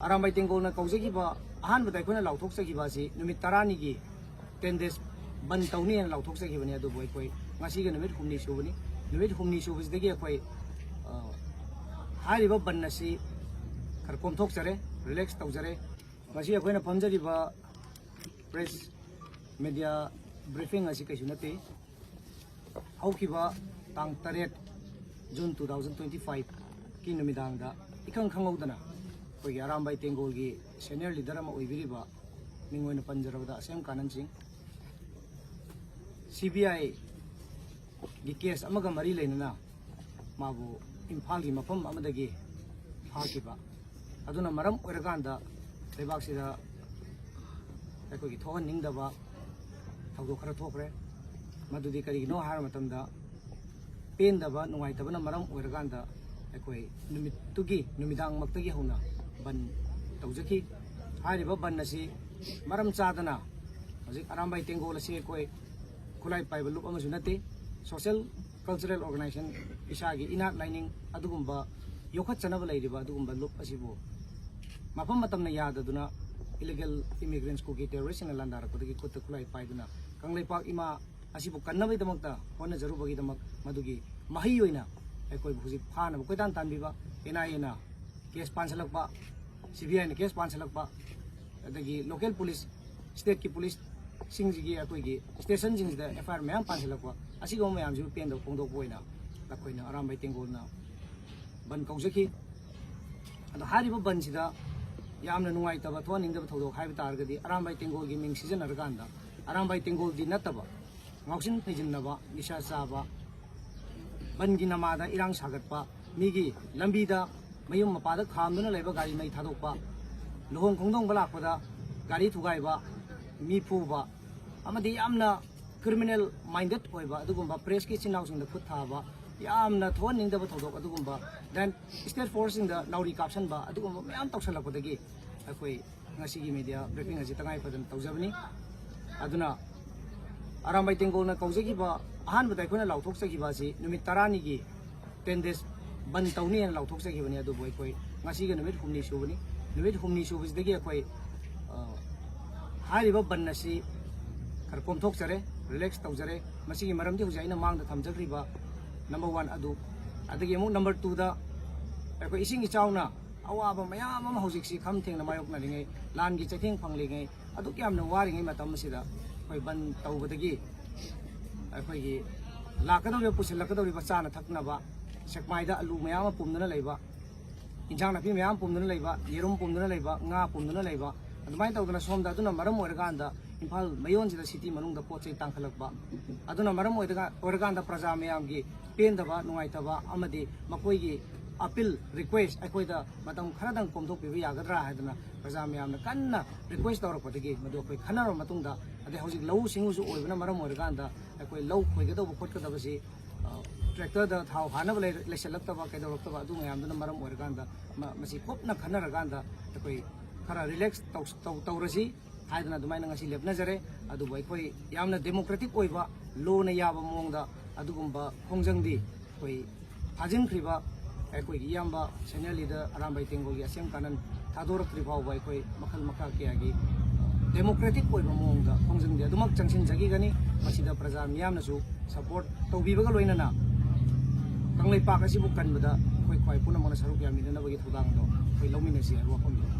Arambai Tengol na kauzakiba ahanbada akhona lauthoksakiba asi numit 10 gi 10 days ban tawni na lauthoksakiba ni adu boy koi ngasi ga numit humni subani numit humni subasdagi akhoi hariba ban nasi kharkom thokjare relax tawjare ngasi akhona phamjariba press media briefing asi kaisu nate haukiba tang 8 June 2025 ki numidang da ikang khangaudana कोई आरामबाई तेंगोल की senior leader में ओइबिरिबा मिंगोइन पंजरबदा असेम कानन Singh CBI की case अमगा मरी लेना माबू इम्फाल की मफम अमदगी फाकिबा अदुना मरम ओरगांदा लेबाक्सिदा अखोगी थोहन निंगदबा थौदो खरा थोखरे मदुदी करिनो हार मतमदा पेनदबा नुंगाइतबना मरम ओरगांदा अखोई नुमितुगी नुमिदांग मक्तगी होना बन तौजकी हारिबा बन असी मरम चादना हजिक आरामबाई तेंगोल असी कोई खुलाई पाइबा loop अमसु नते social cultural organisation इसागी इनाक lining अदुगुंबा योखचनबा लैरिबा अदुगुंबा loop असीबो मफम मतमना याददुना illegal immigrants को की टेररिस्ट इन लंदार को की खुद खुलाई पाइदुना कंगलेपाक इमा असीबो कन्नबई दमकता होना जरूबगी दमक मदुगी मही होइना कोई हुजिक फानब कोइदान तानबिबा एनआईए केस पांचलकपा CBI ने केस पांचलकपा अदगी लोकल पुलिस स्टेट की पुलिस सिंगी अखोगी स्टेशन जिंगदा FIR मैम पांचलकपा असिगो मैम जु पेन दो फोंदो पोइना लखोइना आरामबाई तेंगोलना बन कौजकी अद हारिबो बन सिदा यामना नुंगाइतबा थोनिंगदबा थौदो हाइबा तारगदी आरामबाई तेंगोल की Ming सिजनरगांदा आरामबाई तेंगोल the नतबा ngausin phejinaba nisha chaba bangi namada irang sagatpa migi lambida mayum mapada khamduna leba gari mai thadokpa lohong khongdong balakpada gari thugaiba mi phuba amadi yamna criminal minded hoiba adugumba press ki chinau sing da khut thaba yamna thoning da thodok adugumba then state force in the nauri caption ba adugumba mayam tawsalakpadagi akoi ngasi gi media briefing asi tangai padan tawjabani aduna आरामबाई तेंगोल ना कौजकीबा अहानबदा अखोना लाउथोकसकीबा asi numit 10 gi 10 days ban tawni na लाउथोकसकीबनी अदु बोय कोई ngasi ga numit humni subani numit humni subasdagi अखोई हारिबा बन asi खरकोम थोकजरे relax तवजरे मसिगी मरमदि हुजाइना मांगदा थमजग्रिबा number 1 अदु अदगी अमु number 2 दा अखोई इसिंग इचावना अवाबा मयाम अमा हुजिक्सी खमथेंगना मायोकना लिङै लानगी चैथेंग फंगलिङै अदु क्यामना वारिङै मतम सिदा कोई बन तौबदगी अखोई लाकदौरे पुसिलकदौरे चाना थकनबा सकमाइदा अलू मयाम पुमदना लैबा इंजांग नापी मयाम पुमदना लैबा येरुम पुमदना लैबा nga पुमदना लैबा अदुमाइन तौदना सोमदा अदुना मरम ओरगांदा इम्फाल मयोनजिदा सिटी मनुंगदा पोचै तांखलकबा अदुना मरम ओरगांदा प्रजा मयामगी पेंदबा नुंगाइतबा अमदि मकोइगी अपील रिक्वेस्ट अखोइदा मतम खरदंग कोमथोकपिबा यागद्रा हादना प्रजा मयामना कन्ना रिक्वेस्ट तौरकपदगी मदु अखोइ खनरो मतुंगदा अदे हौजिक लौ सिंगुसु ओइबना मरम ओरगांदा अखोइ लौ खोइगदौब खोटकदबसि ट्रैक्टर दा थाव हानब लेसलक्तबा कैदौरक्तबा अदु मयामदना मरम ओरगांदा मसि कोपना खनरगांदा अखोइ खरा रिलैक्स तौरसि हाइदना दुमाइना ngasi लेपनाजरे अदुबो अखोइ यामना डेमोक्रेटिक ओइबा लोना याबा मोंगदा अदुगुंबा खोंजंगदि अखोइ थाजिनख्रिबा अखोइ यामबा सीनियर लीडर आरामबाई तेंगोल की असेम कानन थादोरक्त्रि फावबा अखोइ मखल मखा कयागी डेमोक्रेटिक ओइबा मोंगदा खोंजंगदि अदुमक चंगसिन जगिगनी मसिदा प्रजा मियामनासु सपोर्ट तौबिबगा लोइनना कंगलैपाक असिबु कनबदा अखोइ ख्वाइ पुनमना सरुक यामिदनबगी थौदांगदो अखोइ लौमिनसि वाफमदो